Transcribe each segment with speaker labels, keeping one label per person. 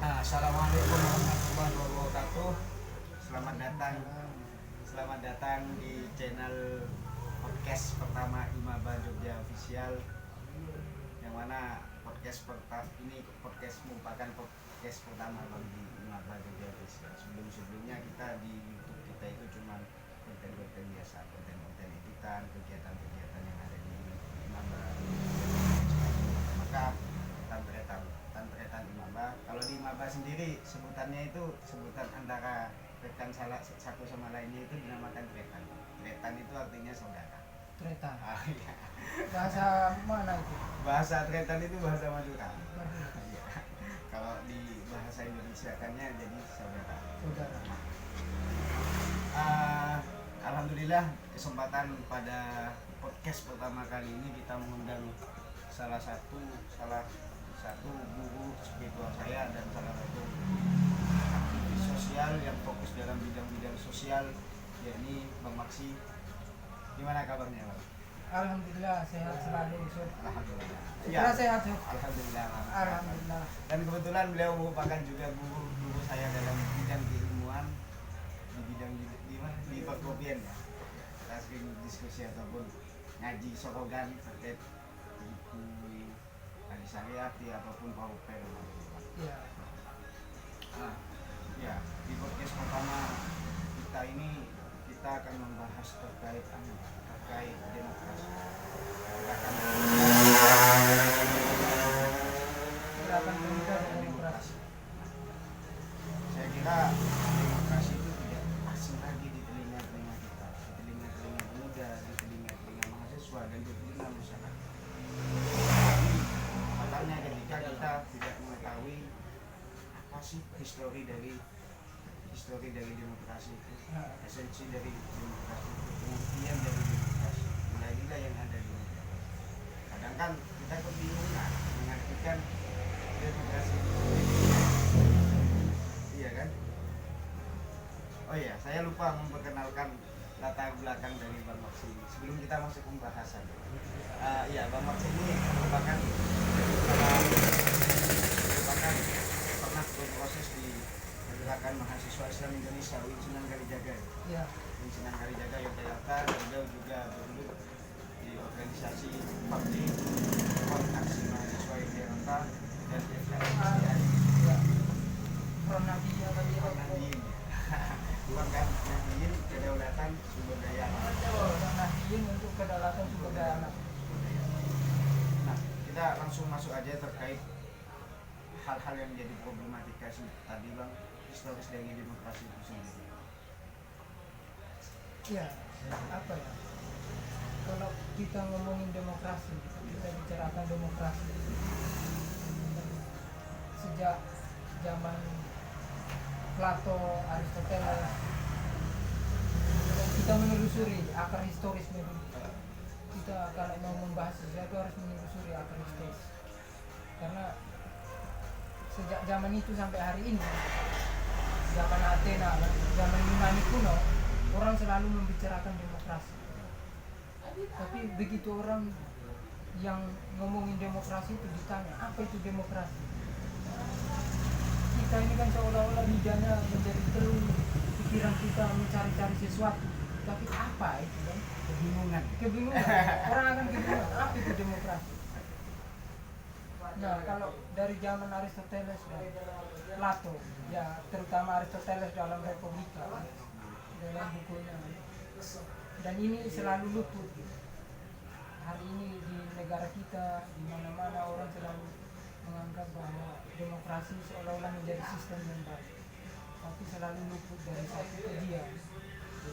Speaker 1: Assalamualaikum warahmatullahi wabarakatuh. Selamat datang di channel podcast pertama Imaba Jogja Official. Yang mana podcast merupakan podcast pertama bagi Imaba Jogja Official. Sebelumnya kita di YouTube kita itu cuma konten-konten biasa, konten-konten editan, kegiatan-kegiatan yang ada di Imaba. Maka Tantretan Imaba. Kalau di Imaba sendiri sebutannya itu sebutan antara rekan salah satu sama lainnya itu dinamakan tretan. Tretan itu artinya saudara.
Speaker 2: Tretan.
Speaker 1: Iya.
Speaker 2: Bahasa mana itu?
Speaker 1: Bahasa tretan itu bahasa Madura. Iya. Kalau di bahasa Indonesia kannya jadi saudara.
Speaker 2: Saudara.
Speaker 1: Alhamdulillah kesempatan pada podcast pertama kali ini kita mengundang salah satu guru spiritual saya dan salah satu aktivis sosial yang fokus dalam bidang-bidang sosial, yakni Bang Maksi. Gimana kabarnya, Bang?
Speaker 2: Alhamdulillah sehat selalu, Sob.
Speaker 1: Alhamdulillah.
Speaker 2: Setelah sehat, Sob.
Speaker 1: Alhamdulillah.
Speaker 2: Alhamdulillah.
Speaker 1: Dan kebetulan beliau merupakan juga guru saya dalam bidang keilmuan di bidang di perkopian ya. Kita sering diskusi ataupun ngaji sorogan terkait buku Adi Saryati ataupun Pauper.
Speaker 2: Iya.
Speaker 1: Ya, di podcast pertama kita ini kita akan membahas terkait demokrasi.
Speaker 2: Gerakan pemuda dan demokrasi.
Speaker 1: Saya kira demokrasi itu tidak asing lagi di telinga-telinga kita, di telinga-telinga pemuda, di telinga-telinga mahasiswa dan di telinga masyarakat. Makanya ketika kita tidak mengetahui apa sih histori dari demokrasi itu, esensi dari demokrasi itu, pengertian dari demokrasi, nilai-nilai yang ada di demokrasi. Kadang kan kita kebingungan mengartikan demokrasi itu. Iya kan? Oh iya, saya lupa memperkenalkan latar belakang dari Bang Maksi sebelum kita masuk pembahasan. Iya, Bang Maksi ini merupakan pernah berproses di gerakan mahasiswa Islam Indonesia UIN Sunan Kalijaga.
Speaker 2: Iya.
Speaker 1: UIN Sunan Kalijaga Yogyakarta, dan beliau juga berduduk di organisasi PABD, Aksi Mahasiswa Yogyakarta, dan FKM.
Speaker 2: Iya. Pronadiya bagi
Speaker 1: Nadiin. Bukan kan, Nadiin kedaulatan sumber daya alam.
Speaker 2: Nadiin untuk kedaulatan sumber daya alam.
Speaker 1: Nah, kita langsung masuk aja terkait hal-hal yang menjadi problematika tadi, Bang, historis dari demokrasi itu sendiri.
Speaker 2: Iya. Apa ya? Kalau kita ngomongin demokrasi, kita bicarakan demokrasi sejak zaman Plato, Aristoteles, kita menelusuri akar historis dulu. Kita kalau mau membahas sesuatu harus menelusuri akar historis, karena sejak zaman itu sampai hari ini, zaman Athena, zaman Yunani kuno, orang selalu membicarakan demokrasi. Tapi begitu orang yang ngomongin demokrasi itu ditanya, apa itu demokrasi? Kita ini kan seolah-olah lidahnya menjadi telur, pikiran kita mencari-cari sesuatu, tapi apa itu kan? Kebingungan. Orang akan kebingungan, apa itu demokrasi? Nah, kalau dari zaman Aristoteles dan Plato, ya terutama Aristoteles dalam Republika, dalam bukunya, dan ini selalu luput. Hari ini di negara kita, di mana-mana orang selalu menganggap bahwa demokrasi seolah-olah menjadi sistem yang baik, tapi selalu luput dari satu kajian, yaitu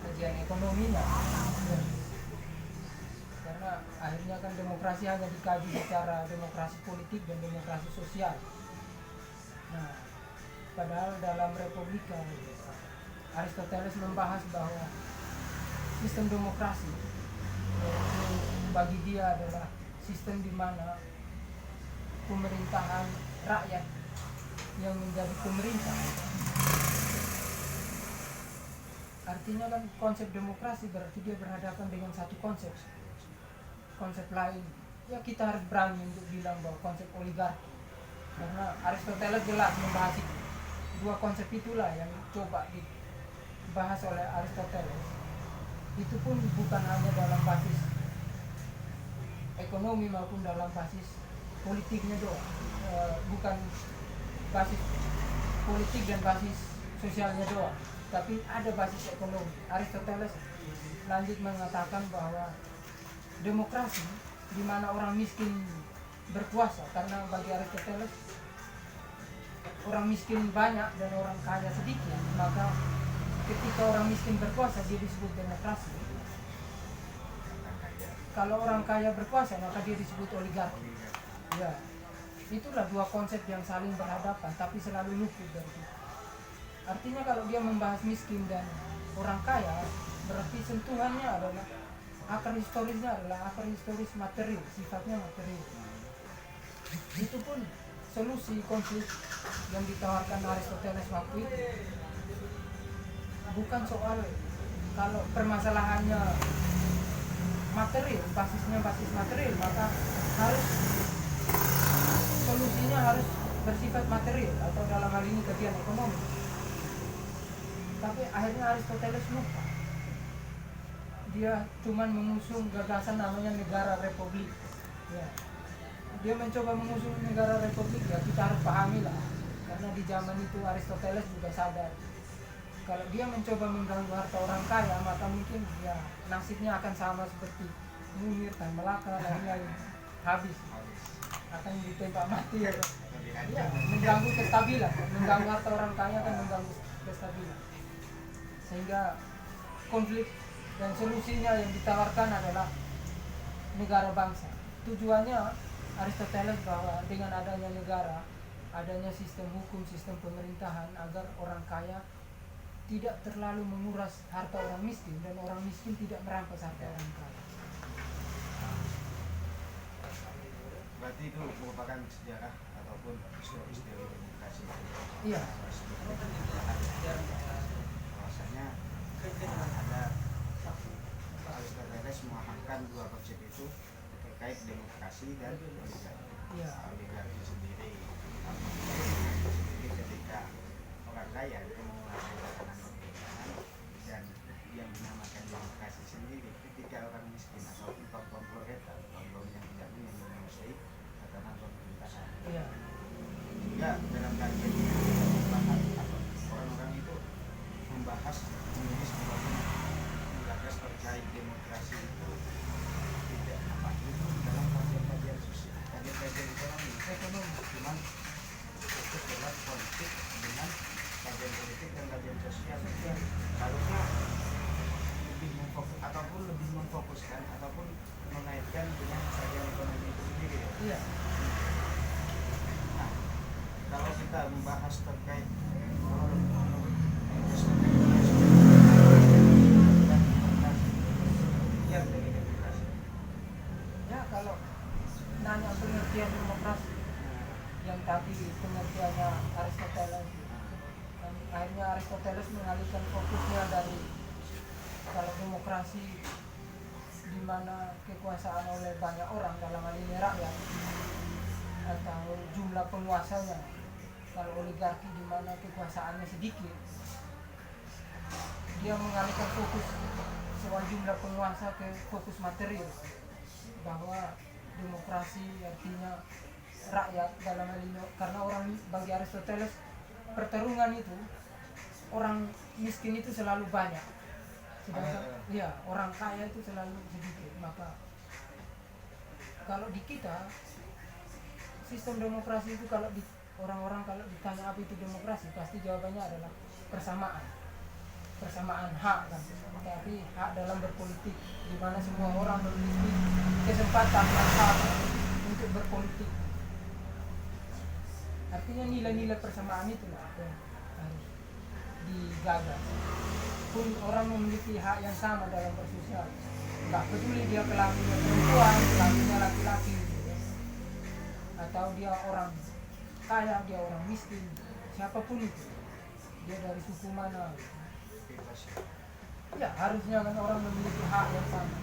Speaker 2: kajian ekonominya. Karena akhirnya kan demokrasi hanya dikaji secara demokrasi politik dan demokrasi sosial. Nah, padahal dalam Republika Aristoteles membahas bahwa sistem demokrasi yaitu bagi dia adalah sistem di mana pemerintahan rakyat yang menjadi pemerintah. Artinya kan konsep demokrasi berarti dia berhadapan dengan satu konsep lain. Ya kita harus berani untuk bilang bahwa konsep oligarki karena Aristoteles jelas membahas itu. Dua konsep itulah yang coba dibahas oleh Aristoteles. Itu pun bukan hanya dalam basis ekonomi maupun dalam basis politiknya doang. Bukan basis politik dan basis sosialnya doang, tapi ada basis ekonomi. Aristoteles lanjut mengatakan bahwa demokrasi di mana orang miskin berkuasa, karena bagi Aristoteles orang miskin banyak dan orang kaya sedikit, maka ketika orang miskin berkuasa dia disebut demokrasi. Kalau orang kaya berkuasa maka dia disebut oligarki. Ya, itulah dua konsep yang saling berhadapan tapi selalu luput dari itu. Artinya kalau dia membahas miskin dan orang kaya, berarti sentuhannya adalah akar historisnya adalah akar historis material, sifatnya material. Itu pun solusi konflik yang ditawarkan Aristoteles waktu itu bukan soal kalau permasalahannya material, basisnya basis material, maka harus solusinya harus bersifat material atau dalam hal ini kajian ekonomi. Tapi akhirnya Aristoteles lupa. Dia cuman mengusung gagasan namanya negara republik. Ya. Dia mencoba mengusung negara republik, ya kita harus pahami lah. Karena di zaman itu Aristoteles juga sadar kalau dia mencoba mengganggu harta orang kaya, maka mungkin ya nasibnya akan sama seperti Munir dan Melaka dan lain-lain. Habis akan ditembak mati ya. Ya, mengganggu kestabilan, mengganggu harta orang kaya kan mengganggu kestabilan. Sehingga konflik dan solusinya yang ditawarkan adalah negara bangsa. Tujuannya Aristoteles bahwa dengan adanya negara, adanya sistem hukum, sistem pemerintahan agar orang kaya tidak terlalu menguras harta orang miskin dan orang miskin tidak merampas harta orang kaya.
Speaker 1: Berarti itu merupakan sejarah ataupun historis dari demokrasi.
Speaker 2: Iya.
Speaker 1: Bahwasanya ada Aristoteles memahamkan dua konsep itu terkait demokrasi dan oligarki.
Speaker 2: Iya.
Speaker 1: Oligarki sendiri ketika orang kaya itu menguasai tatanan pemerintahan, dan yang dinamakan demokrasi sendiri ketika orang miskin ataupun kaum proletar, kaum yang tidak menguasai tatanan pemerintahan.
Speaker 2: Iya.
Speaker 1: Sehingga dalam kajian ini kita membahas atau orang-orang itu membahas menulis menggagas terkait demokrasi itu tidak apa itu dalam kajian sosial, kajian ekonomi, cuman fokus dalam politik dengan kajian politik dan kajian sosial. Harusnya lebih memfokus ataupun lebih memfokuskan ataupun mengaitkan dengan kajian ekonomi itu sendiri.
Speaker 2: Iya.
Speaker 1: Nah, kalau kita membahas terkait
Speaker 2: Ya kalau nanya pengertian demokrasi yang tadi pengertiannya Aristoteles, dan akhirnya Aristoteles mengalihkan fokusnya dari kalau demokrasi di mana kekuasaan oleh banyak orang dalam hal ini rakyat atau jumlah penguasanya, kalau oligarki di mana kekuasaannya sedikit, dia mengalihkan fokus soal jumlah penguasa ke fokus material, bahwa demokrasi artinya rakyat dalam hal ini, karena orang bagi Aristoteles pertarungan itu orang miskin itu selalu banyak, sedangkan ya orang kaya itu selalu sedikit. Maka kalau di kita sistem demokrasi itu kalau di orang-orang kalau ditanya apa itu demokrasi, pasti jawabannya adalah persamaan hak kan, tapi hak dalam berpolitik di mana semua orang memiliki kesempatan yang sama untuk berpolitik. Artinya nilai-nilai persamaan itu lah yang harus digagas. Pun orang memiliki hak yang sama dalam bersosial, nggak peduli dia kelaminnya perempuan, kelaminnya laki-laki gitu ya. Atau dia orang kaya, dia orang miskin, siapapun itu, dia dari suku mana gitu. Ya harusnya kan orang memiliki hak yang sama.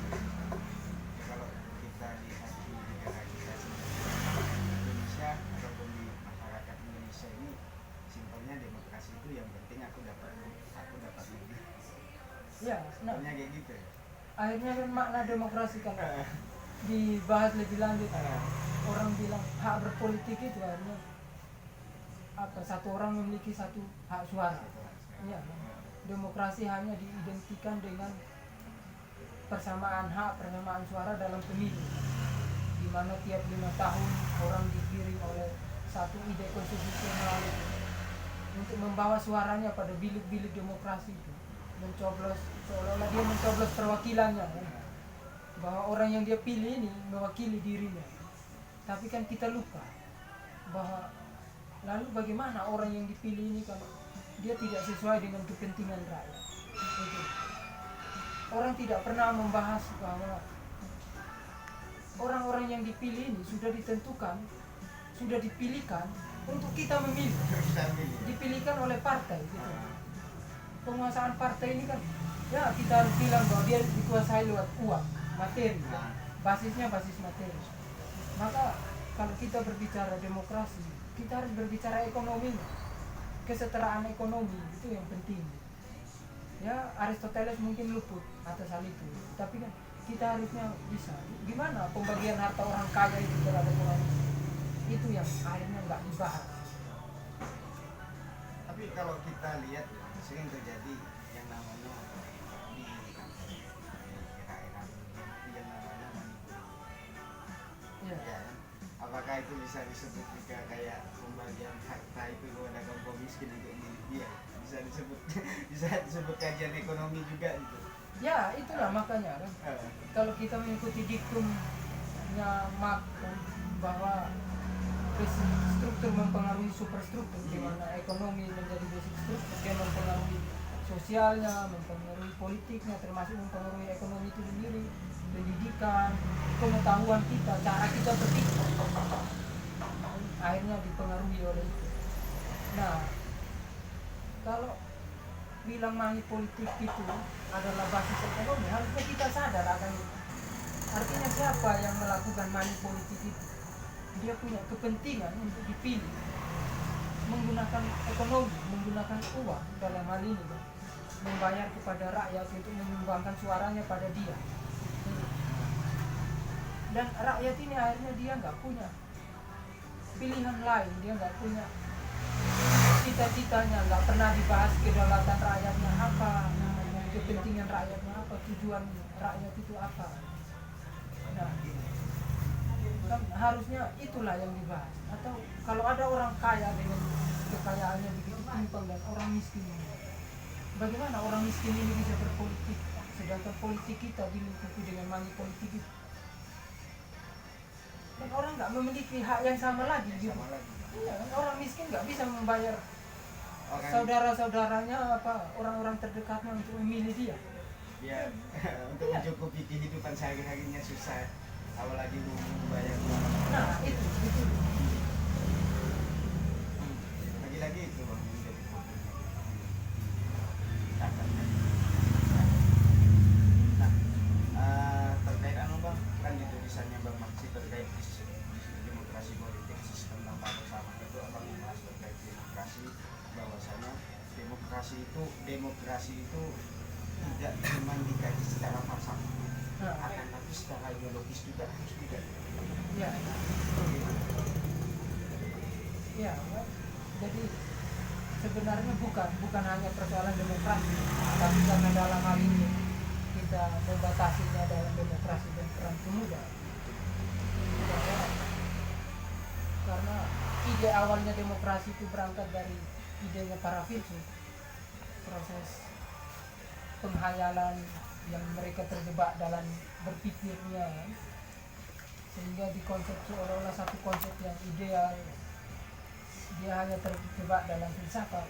Speaker 1: Kalau kita lihat di negara kita sendiri, Indonesia ataupun di masyarakat
Speaker 2: Ya, nah
Speaker 1: Pokoknya kayak gitu ya.
Speaker 2: akhirnya kan makna demokrasi kan dibahas lebih lanjut. Orang bilang hak berpolitik itu akhirnya apa, satu orang memiliki satu hak suara. Ya, demokrasi hanya diidentikan dengan persamaan hak, persamaan suara dalam pemilu, di mana tiap 5 tahun orang digiring oleh satu ide konstitusional untuk membawa suaranya pada bilik-bilik demokrasi itu, mencoblos, seolah-olah dia mencoblos perwakilannya kan? Bahwa orang yang dia pilih ini mewakili dirinya. Tapi kan kita lupa bahwa lalu bagaimana orang yang dipilih ini kalau dia tidak sesuai dengan kepentingan rakyat. Itu. Orang tidak pernah membahas bahwa orang-orang yang dipilih ini sudah ditentukan, sudah dipilihkan untuk kita memilih.
Speaker 1: Kita pilih.
Speaker 2: Dipilihkan oleh partai gitu. Penguasaan partai ini kan ya kita harus bilang bahwa dia dikuasai lewat uang, materi. Basisnya basis materi. Maka kalau kita berbicara demokrasi, kita harus berbicara ekonomi, kesetaraan ekonomi itu yang penting. Ya Aristoteles mungkin luput atas hal itu, tapi kan kita harusnya bisa. Gimana pembagian harta orang kaya itu terhadap orang miskin? Itu yang akhirnya nggak dibahas.
Speaker 1: Tapi kalau kita lihat sering terjadi yang namanya di era-era yang namanya manipulasi.
Speaker 2: Ya.
Speaker 1: Ya, apakah itu bisa disebut juga kayak pembagian harta itu kepada kaum miskin untuk milik dia? Bisa disebut bisa disebut kajian ekonomi juga gitu.
Speaker 2: Ya itulah makanya kan. Kalau kita mengikuti diktumnya Marx bahwa basic struktur mempengaruhi superstruktur, di mana ekonomi menjadi basic struktur, dia mempengaruhi sosialnya, mempengaruhi politiknya, termasuk mempengaruhi ekonomi itu sendiri, pendidikan, pengetahuan kita, cara kita berpikir, akhirnya dipengaruhi oleh itu. Nah, kalau bilang money politik itu adalah basis ekonomi, harusnya kita sadar akan itu. Artinya siapa yang melakukan money politik itu? Dia punya kepentingan untuk dipilih menggunakan ekonomi, menggunakan uang dalam hal ini, membayar kepada rakyat untuk menyumbangkan suaranya pada dia. Dan rakyat ini akhirnya dia nggak punya pilihan lain, dia nggak punya cita-citanya, nggak pernah dibahas kedaulatan rakyatnya apa, kepentingan rakyatnya apa, tujuan rakyat itu apa. Nah, kan harusnya itulah yang dibahas. Atau kalau ada orang kaya dengan kekayaannya begitu timpang dan orang miskin, bagaimana orang miskin ini bisa berpolitik, sedangkan politik kita dilingkupi dengan money politik itu. Dan orang nggak memiliki hak yang sama lagi gitu.
Speaker 1: Sama lagi.
Speaker 2: Iya, orang miskin nggak bisa membayar
Speaker 1: Orang
Speaker 2: saudara-saudaranya apa orang-orang terdekatnya untuk memilih dia.
Speaker 1: ya untuk mencukupi kehidupan sehari-harinya susah, apalagi membayar uang.
Speaker 2: Nah itu
Speaker 1: Lagi-lagi itu bang menjadi problemnya. Nah, terkait anu bang, kan di tulisannya bang Maksi terkait demokrasi politik sistem tanpa persamaan itu abang membahas terkait demokrasi, bahwasanya demokrasi itu tidak cuma dikaji secara falsafah, akan tapi secara ideologis juga harus tidak.
Speaker 2: ya ya jadi sebenarnya bukan hanya persoalan demokrasi, tapi karena dalam hal ini kita membatasinya dalam demokrasi dan peran pemuda. Bahwa karena ide awalnya demokrasi itu berangkat dari idenya para filsuf, proses penghayalan yang mereka terjebak dalam berpikirnya, sehingga dikonsep seolah-olah satu konsep yang ideal, dia hanya terjebak dalam filsafat.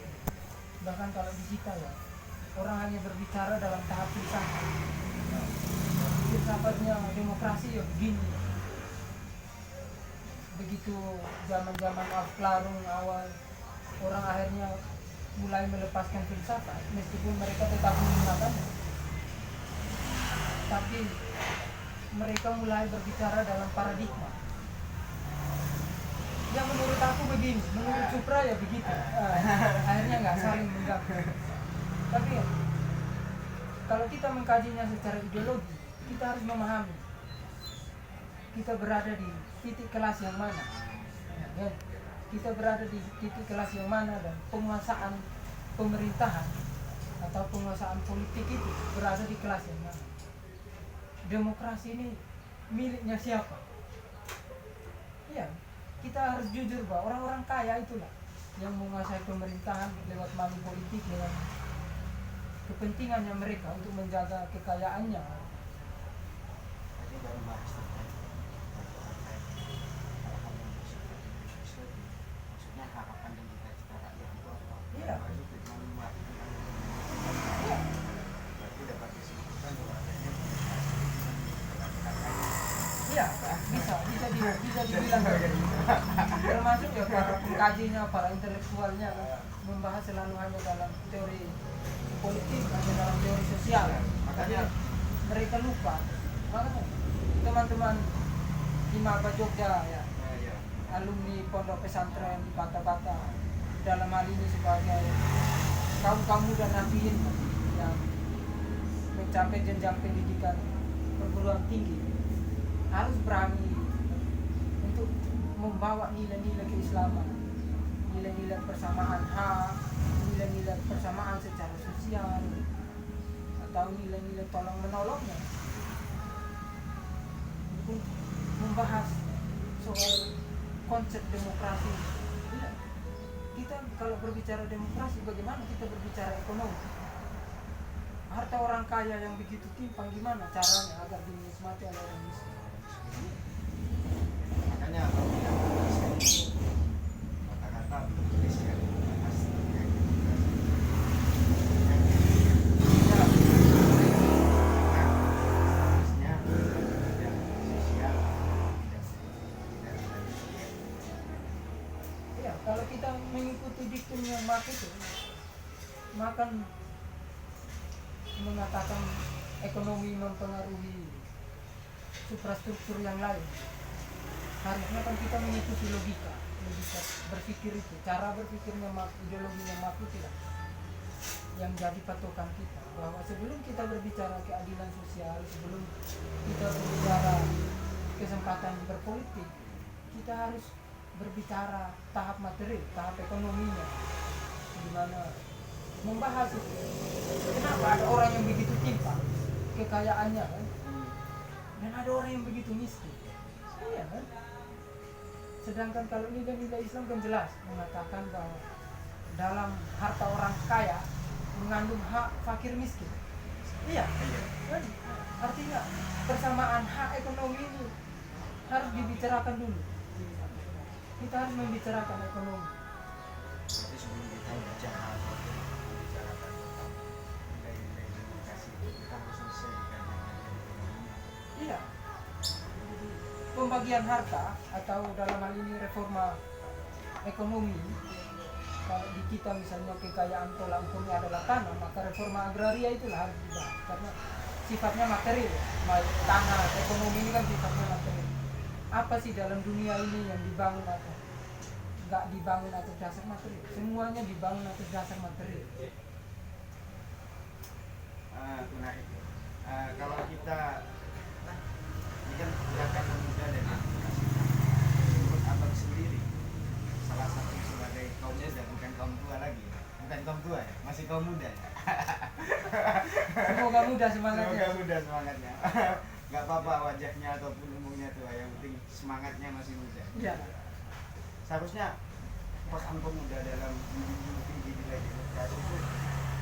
Speaker 2: Bahkan kalau di kita ya, orang hanya berbicara dalam tahap filsafat. Filsafatnya demokrasi ya begini. Begitu zaman-zaman Aflatun awal, orang akhirnya mulai melepaskan filsafat, meskipun mereka tetap menggunakannya, tapi mereka mulai berbicara dalam paradigma. Yang menurut aku begini, menurut Supra ya begitu. Akhirnya nggak saling mengganggu. Tapi ya, kalau kita mengkajinya secara ideologi, kita harus memahami kita berada di titik kelas yang mana, ya, kita berada di titik kelas yang mana, dan penguasaan pemerintahan atau penguasaan politik itu berada di kelas yang mana. Demokrasi ini miliknya siapa? Ya, kita harus jujur bahwa orang-orang kaya itulah yang menguasai pemerintahan lewat money politik, dengan kepentingannya mereka untuk menjaga kekayaannya.
Speaker 1: Tadi baru bahas terkait hal-hal yang bersifat ideologis tadi. Maksudnya harapan dan cita-cita rakyat itu apa?
Speaker 2: Iya.
Speaker 1: Baru kita membuat
Speaker 2: Iya.
Speaker 1: berarti dapat disimpulkan bahwa adanya
Speaker 2: Iya, bisa dibilang begitu. Termasuk ya para pengkajinya, para intelektualnya membahas selalu hanya dalam teori politik, hanya dalam teori sosial.
Speaker 1: Makanya
Speaker 2: Mereka lupa. Makanya teman-teman di Maba Jogja ya,
Speaker 1: ya,
Speaker 2: alumni pondok pesantren di Bata-Bata, dalam hal ini sebagai kaum muda nahdien yang mencapai jenjang pendidikan perguruan tinggi, harus berani untuk membawa nilai-nilai keislaman, nilai-nilai persamaan hak, nilai-nilai persamaan secara sosial, atau nilai-nilai tolong menolongnya, untuk membahas soal konsep demokrasi. Ya, kita kalau berbicara demokrasi, bagaimana kita berbicara ekonomi? Harta orang kaya yang begitu timpang, gimana caranya agar dinikmati oleh orang miskin?
Speaker 1: makanya kalau kita bisa itu kata-kata tulis yang membahas terkait demokrasi. Nah, harusnya bidang sosial, bidang tadi.
Speaker 2: Ya, kalau kita mengikuti diktumnya Marx itu, makan mengatakan ekonomi mempengaruhi suprastruktur yang lain. Harusnya kan kita mengikuti logika berpikir itu, cara berpikirnya Marx, ideologinya Marx itu lah yang jadi patokan kita, bahwa sebelum kita berbicara keadilan sosial, sebelum kita berbicara kesempatan berpolitik, kita harus berbicara tahap materi, tahap ekonominya, di mana membahas itu. Kenapa ada orang yang begitu timpang kekayaannya kan, dan ada orang yang begitu miskin? Iya kan? Sedangkan kalau nilai-nilai Islam kan jelas mengatakan bahwa dalam harta orang kaya mengandung hak fakir miskin. Iya kan? Artinya persamaan hak ekonomi ini harus dibicarakan dulu. Kita harus membicarakan ekonomi.
Speaker 1: Jadi sebelum kita bicara atau membicarakan tentang nilai-nilai demokrasi, kita harus selesaikan dengan ekonomi.
Speaker 2: Iya. Pembagian harta atau dalam hal ini reforma ekonomi, kalau di kita misalnya kekayaan tolak ukurnya adalah tanah, maka reforma agraria itulah harus dibahas karena sifatnya material. Tanah, ekonomi ini kan sifatnya material. Apa sih dalam dunia ini yang dibangun atau nggak dibangun atas dasar material? Semuanya dibangun atas dasar material.
Speaker 1: Menarik. Kalau kita ini kan gerakan pemuda dan demokrasi, menurut abang sendiri, salah satu sebagai kaum muda, bukan kaum tua lagi, bukan kaum tua ya, masih kaum muda ya.
Speaker 2: Semoga muda semangatnya.
Speaker 1: Semoga muda semangatnya. Gak apa-apa wajahnya ataupun umurnya tua, yang penting semangatnya masih muda.
Speaker 2: Iya.
Speaker 1: Seharusnya pesan pemuda dalam menjunjung tinggi nilai demokrasi itu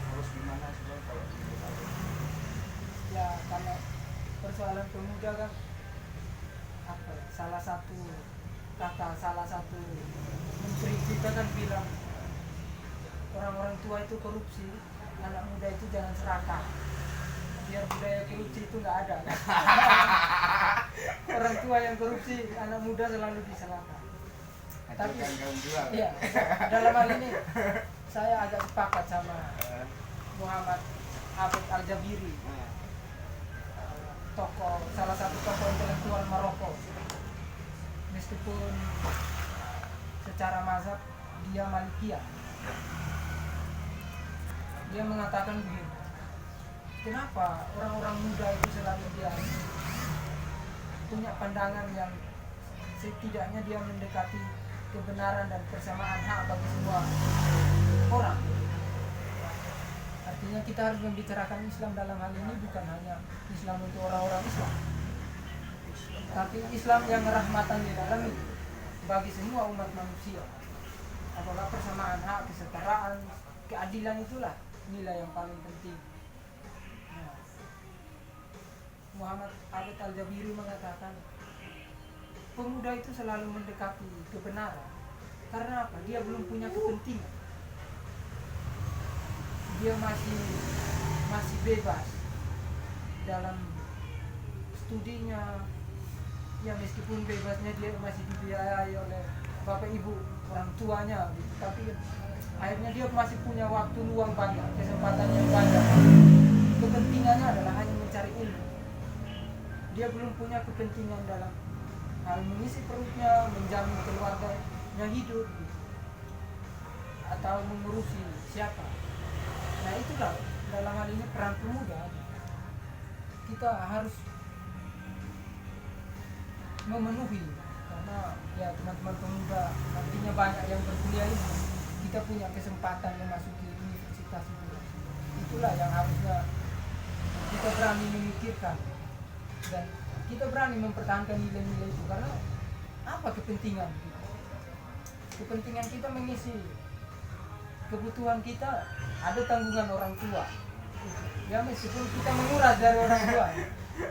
Speaker 1: harus gimana sih Bang, kalau menurut abang?
Speaker 2: Ya, karena persoalan pemuda kan apa ya, salah satu menteri kita kan bilang orang-orang tua itu korupsi, anak muda itu jangan serakah, biar budaya korupsi itu nggak ada kan? Orang tua yang korupsi, anak muda selalu disalahkan. Tapi
Speaker 1: Ajukan kaum tua.
Speaker 2: iya, dalam hal ini saya agak sepakat sama Muhammad Abed Al-Jabiri, salah satu tokoh intelektual Maroko. Meskipun secara mazhab dia Malikiyah, dia mengatakan begini, kenapa orang-orang muda itu selalu dia punya pandangan yang setidaknya dia mendekati kebenaran dan persamaan hak bagi semua orang. Artinya kita harus membicarakan Islam dalam hal ini bukan hanya Islam untuk orang-orang Islam, tapi Islam yang rahmatan lil alamin bagi semua umat manusia. Adalah persamaan hak, kesetaraan, keadilan, itulah nilai yang paling penting. Nah, Muhammad Abed Al-Jabiri mengatakan pemuda itu selalu mendekati kebenaran karena apa? Dia belum punya kepentingan. Dia masih bebas dalam studinya. Ya meskipun bebasnya dia masih dibiayai oleh bapak ibu orang tuanya gitu. Tapi akhirnya dia masih punya waktu luang banyak, kesempatan yang banyak. Kepentingannya adalah hanya mencari ilmu. Dia belum punya kepentingan dalam hal mengisi perutnya, menjamin keluarganya hidup gitu. Atau mengurusi siapa. Nah itulah dalam hal ini peran pemuda. Kita harus memenuhi, karena ya teman-teman pemuda artinya banyak yang berkuliah ini, kita punya kesempatan memasuki universitas itu. Itulah yang harusnya kita berani memikirkan dan kita berani mempertahankan nilai-nilai itu. Karena apa kepentingan kita? Kepentingan kita mengisi kebutuhan kita, ada tanggungan orang tua ya, meskipun kita menguras dari orang tua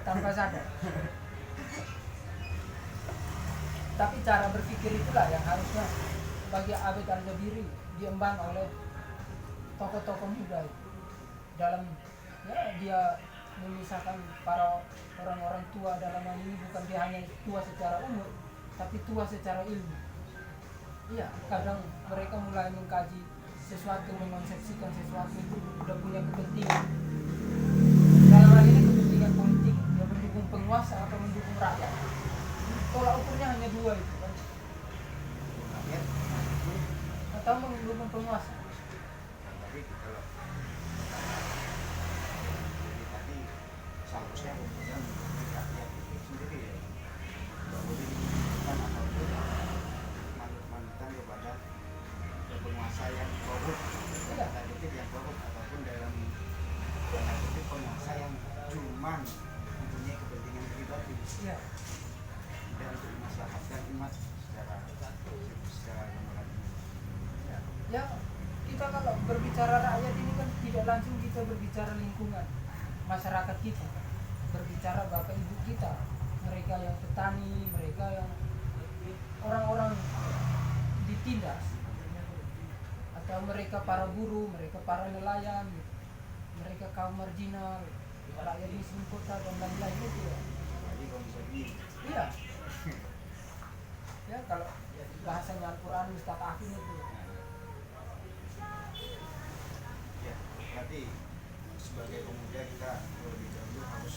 Speaker 2: tanpa sadar. Tapi cara berpikir itulah yang harusnya bagi Abed Al-Jabiri diemban oleh tokoh-tokoh muda itu. Dalam ya dia memisahkan para orang-orang tua dalam hal ini bukan dia hanya tua secara umur, tapi tua secara ilmu. Iya, kadang mereka mulai mengkaji sesuatu, mengonsepsikan sesuatu itu udah punya kepentingan. Dalam hal ini kepentingan politik, dia mendukung penguasa atau mendukung rakyat. Tolak ukurnya hanya dua itu kan, atau mendukung penguasa.
Speaker 1: Tapi kalau jadi tadi seharusnya kemudian rakyat itu sendiri ya, nggak boleh diberikan apapun manut-manutan kepada penguasa yang korup, tanda kutip yang korup, ataupun dalam tanda kutip penguasa yang cuman mempunyai kepentingan pribadi.
Speaker 2: Iya.
Speaker 1: Dan untuk masyarakat umat secara gambaran.
Speaker 2: Ya, kita kalau berbicara rakyat ini kan tidak langsung kita berbicara lingkungan masyarakat kita, berbicara bapak ibu kita, mereka yang petani, mereka yang orang-orang ditindas, atau mereka para buruh, mereka para nelayan, mereka kaum marginal, rakyat miskin kota dan lain-lain itu ya.
Speaker 1: Jadi kalau bisa begini,
Speaker 2: Iya. Ya kalau bahasanya Al-Quran mustaqahin itu.
Speaker 1: ya berarti sebagai pemuda kita terlebih dahulu harus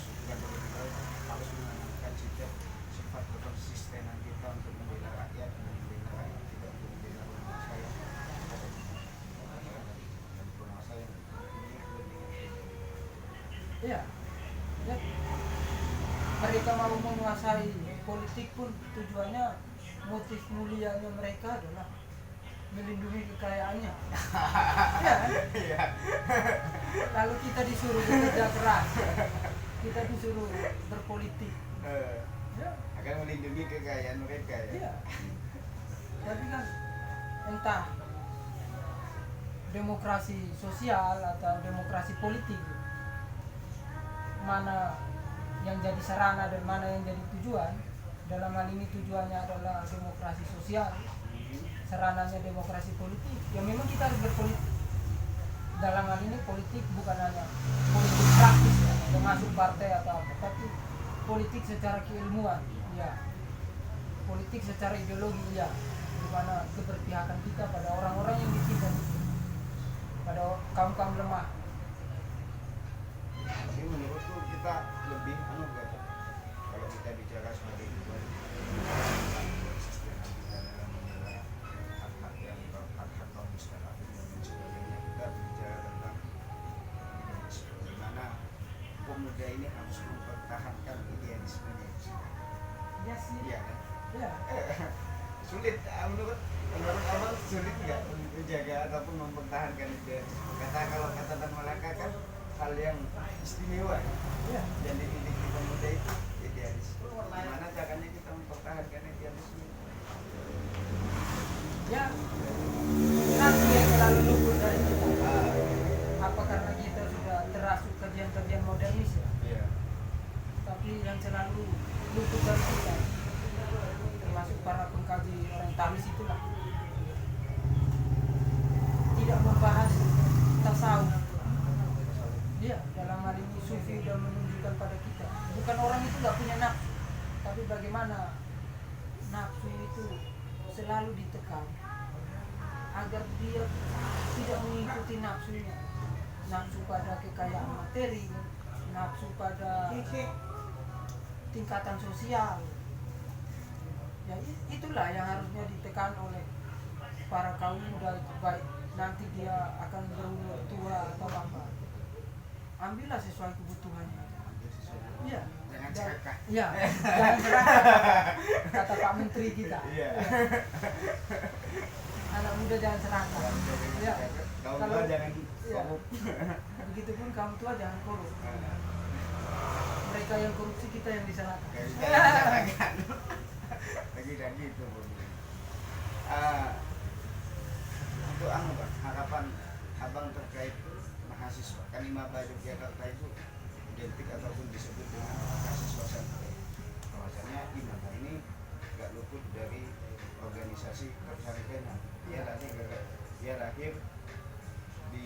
Speaker 1: menanamkan sifat kekonsistenan kita untuk membela rakyat dan membela rakyat kita, untuk membela penguasa yang mempunyai kepentingan.
Speaker 2: Iya. Ya. Mereka mau menguasai politik pun tujuannya, motif mulianya mereka adalah melindungi kekayaannya. Iya kan? Lalu kita disuruh bekerja keras, kita disuruh berpolitik. Ya.
Speaker 1: Akan melindungi kekayaan mereka ya.
Speaker 2: Iya. Tapi kan entah demokrasi sosial atau demokrasi politik, mana yang jadi sarana dan mana yang jadi tujuan. Dalam hal ini tujuannya adalah demokrasi sosial, sarananya demokrasi politik. Ya memang kita harus berpolitik. Dalam hal ini politik bukan hanya politik praktis ya, termasuk partai atau apa, tapi politik secara keilmuan, ya. Politik secara ideologi, ya. Di mana keberpihakan kita pada orang-orang yang ditindas, pada kaum-kaum lemah.
Speaker 1: Jadi menurutku kita lebih kalau kita bicara sebagai konsistenan kita dalam membela hak-hak yang hak-hak kaum muslimin dan sebagainya, kita bicara tentang bagaimana ini harus mempertahankan idealismenya.
Speaker 2: Ya sih.
Speaker 1: Iya kan?
Speaker 2: Ya.
Speaker 1: Sulit, menurut abang sulit nggak menjaga ataupun mempertahankan idealisme? Kalau kata Tan Malaka kan hal yang istimewa
Speaker 2: Ya.
Speaker 1: yang dimiliki pemuda itu idealisme. Gimana caranya kita mempertahankan idealisme?
Speaker 2: Ya. Nanti yang selalu luput dari kita.
Speaker 1: Ah,
Speaker 2: Apa karena kita sudah terasuk kajian-kajian modernis ya?
Speaker 1: iya.
Speaker 2: Tapi yang selalu luput dari kita, termasuk para pengkaji orientalis itulah, tidak membahas tasawuf. Iya, dalam hal ini sufi sudah menunjukkan pada kita, bukan orang itu nggak punya nafsu, tapi bagaimana nafsu itu selalu ditekan agar dia tidak mengikuti nafsunya, nafsu pada kekayaan materi, nafsu pada tingkatan sosial. Ya itulah yang harusnya ditekan oleh para kaum muda itu, baik nanti dia akan berumur tua atau apa, ambillah sesuai kebutuhannya. Iya.
Speaker 1: Jangan
Speaker 2: Dan-
Speaker 1: serakah.
Speaker 2: Iya, jangan serakah, kata Pak Menteri kita.
Speaker 1: Iya.
Speaker 2: Anak muda jangan serakah. Iya.
Speaker 1: Kaum
Speaker 2: Kalau-
Speaker 1: tua jangan
Speaker 2: iya.
Speaker 1: korup.
Speaker 2: Begitupun kaum tua jangan korup.
Speaker 1: Nah,
Speaker 2: Mereka yang korupsi, kita yang disalahkan.
Speaker 1: kayak gitu, disalahkan. Lagi itu. Untuk Bang, harapan abang terkait mahasiswa kan Imaba Yogyakarta itu identik ataupun disebut dengan mahasiswa santri. Bahwasanya Imaba ini gak luput dari organisasi pesantrenan. Dia lahir di,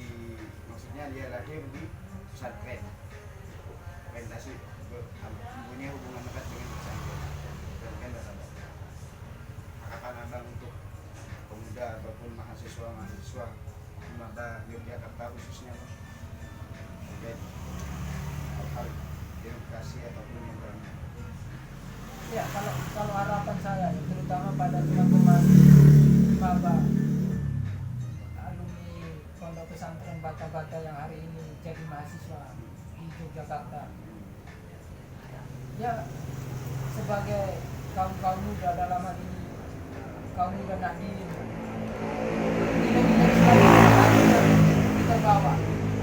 Speaker 1: maksudnya dia lahir di pesantren. Orientasi mempunyai hubungan erat dengan pesantren. Pesantren dan sahabat. Harapan abang untuk pemuda ataupun mahasiswa Imaba Yogyakarta khususnya terkait hal-hal demokrasi ataupun yang lain.
Speaker 2: Ya, kalau harapan saya, terutama pada teman-teman maba alumni Pondok Pesantren Bata-Bata yang hari ini jadi mahasiswa di Yogyakarta, ya sebagai kaum muda dalam hal ini, kaum muda Nahdien, nilai-nilai Islam kita bawa,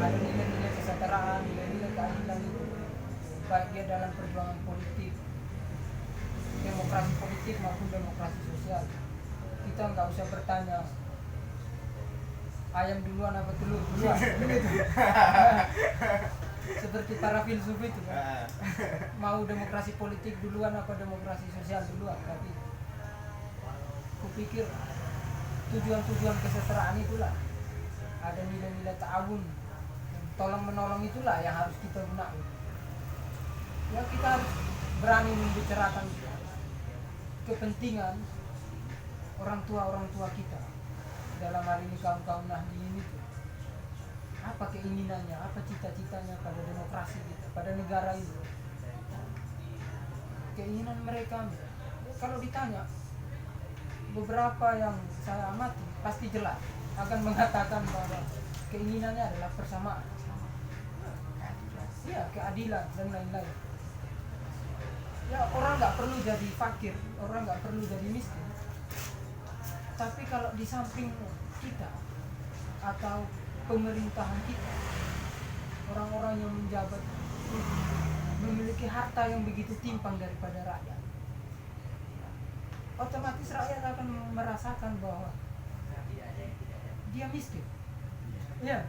Speaker 2: ada nilai-nilai kesetaraan, nilai-nilai keadilan itu, baik dia dalam perjuangan politik, demokrasi politik maupun demokrasi sosial. Kita nggak usah bertanya ayam duluan apa telur duluan, begitu. Seperti para filsuf itu kan. Mau demokrasi politik duluan apa demokrasi sosial duluan, tapi kupikir tujuan-tujuan kesetaraan itulah, ada nilai-nilai ta'awun, tolong menolong itulah yang harus kita gunakan. Ya kita harus berani membicarakan kepentingan orang tua kita, dalam hal ini kaum Nahdien itu, apa keinginannya, apa cita-citanya pada demokrasi kita, pada negara ini, keinginan mereka. Kalau ditanya, beberapa yang saya amati pasti jelas akan mengatakan bahwa keinginannya adalah persamaan, ya keadilan dan lain-lain. Ya orang nggak perlu jadi fakir, orang nggak perlu jadi miskin, tapi kalau di samping kita atau pemerintahan kita, orang-orang yang menjabat memiliki harta yang begitu timpang daripada rakyat, otomatis rakyat akan merasakan bahwa dia miskin. Ya.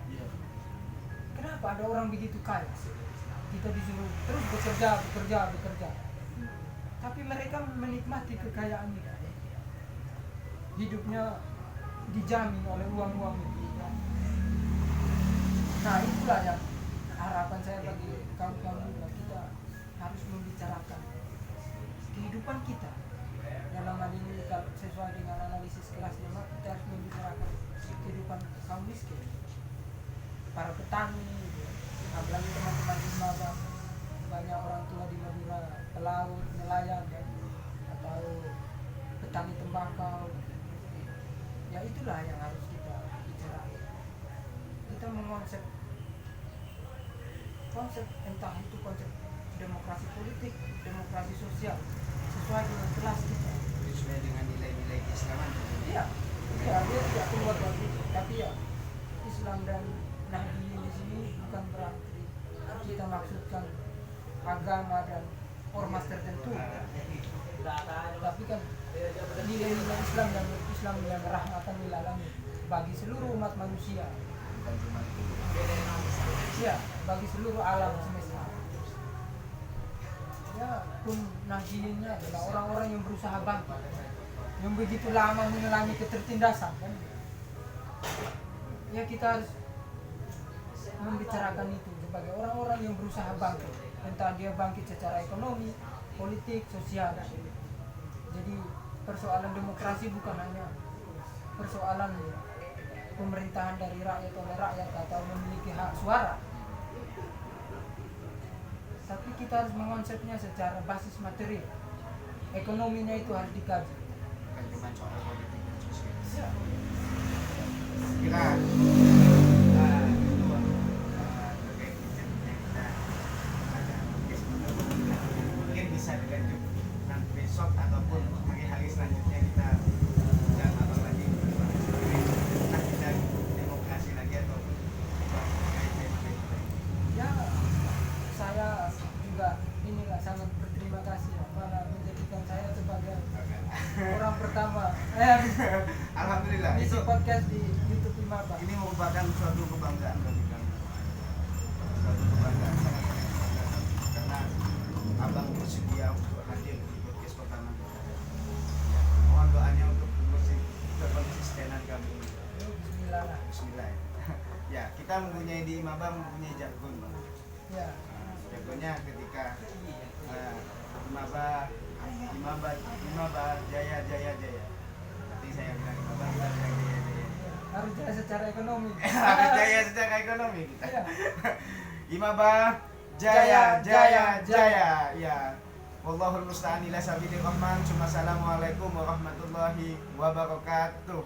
Speaker 2: Kenapa ada orang begitu kaya? Kita disuruh terus bekerja, tapi mereka menikmati kekayaan itu. Hidupnya dijamin oleh uang-uang itu. Nah itulah yang harapan saya bagi kaum-kaum muda, kita harus membicarakan kehidupan kita. Dalam hal ini kalau sesuai dengan analisis kelas 5, kita harus membicarakan kehidupan kaum miskin, para petani, gitu. Apalagi teman-teman di Maba, banyak orang tua di Madura, pelaut, nelayan, kan? Atau petani tembakau. Ya itulah yang harus kita bicarakan. Kita mengonsep entah itu konsep demokrasi politik, demokrasi sosial sesuai dengan kelas kita.
Speaker 1: Sesuai dengan nilai-nilai keislaman.
Speaker 2: Iya, iya, dia tidak keluar dari itu. Tapi ya, Islam dan Nahdliyin di sini bukan berarti kita maksudkan agama dan ormas tertentu. Tapi kan nilai-nilai Islam yang rahmatan lil alamin bagi seluruh umat manusia.
Speaker 1: Bukan cuma
Speaker 2: Ya, bagi seluruh alam semesta. Ya, pun Nahdliyinnya adalah orang-orang yang berusaha bangkit, yang begitu lama mengalami ketertindasan kan. Ya, kita harus membicarakan itu sebagai orang-orang yang berusaha bangkit, entah dia bangkit secara ekonomi, politik, sosial. Jadi persoalan demokrasi bukan hanya persoalan pemerintahan dari rakyat oleh rakyat atau memiliki hak suara, tapi kita harus mengonsepnya secara basis material. Ekonominya itu harus dikaji.
Speaker 1: bukan cuma soal politik dan sosial.
Speaker 2: Ya.
Speaker 1: Kira itu terkait bicaranya kita ada mungkin bisa dilanjut nanti besok ataupun hari-hari selanjutnya kita dan apa lagi entah kita demokrasi lagi ataupun terkait tema-tema.
Speaker 2: Ya, saya juga inilah sangat berterima kasih ya, karena menjadikan saya sebagai orang pertama
Speaker 1: Alhamdulillah
Speaker 2: mengisi
Speaker 1: itu
Speaker 2: podcast di YouTube Imaba.
Speaker 1: ini merupakan suatu kebanggaan bagi kami, suatu kebanggaan sangat bangga karena abang bersedia untuk hadir di podcast pertama kita. Ya, mohon doanya untuk kekonsistenan kami ini.
Speaker 2: Bismillah.
Speaker 1: Bismillah. Ya, kita mempunyai di Imaba mempunyai jargon, Bang.
Speaker 2: Ya.
Speaker 1: Jargonnya ketika Imaba jaya jaya jaya. Nanti saya bilang Imaba, kita bilang jaya jaya.
Speaker 2: Harus jaya secara ekonomi.
Speaker 1: Harus jaya secara ekonomi kita.
Speaker 2: Ya.
Speaker 1: Imaba jaya jaya jaya. Ya. Wallahul musta'an ila sabilir rahman. Assalamualaikum warahmatullahi wabarakatuh.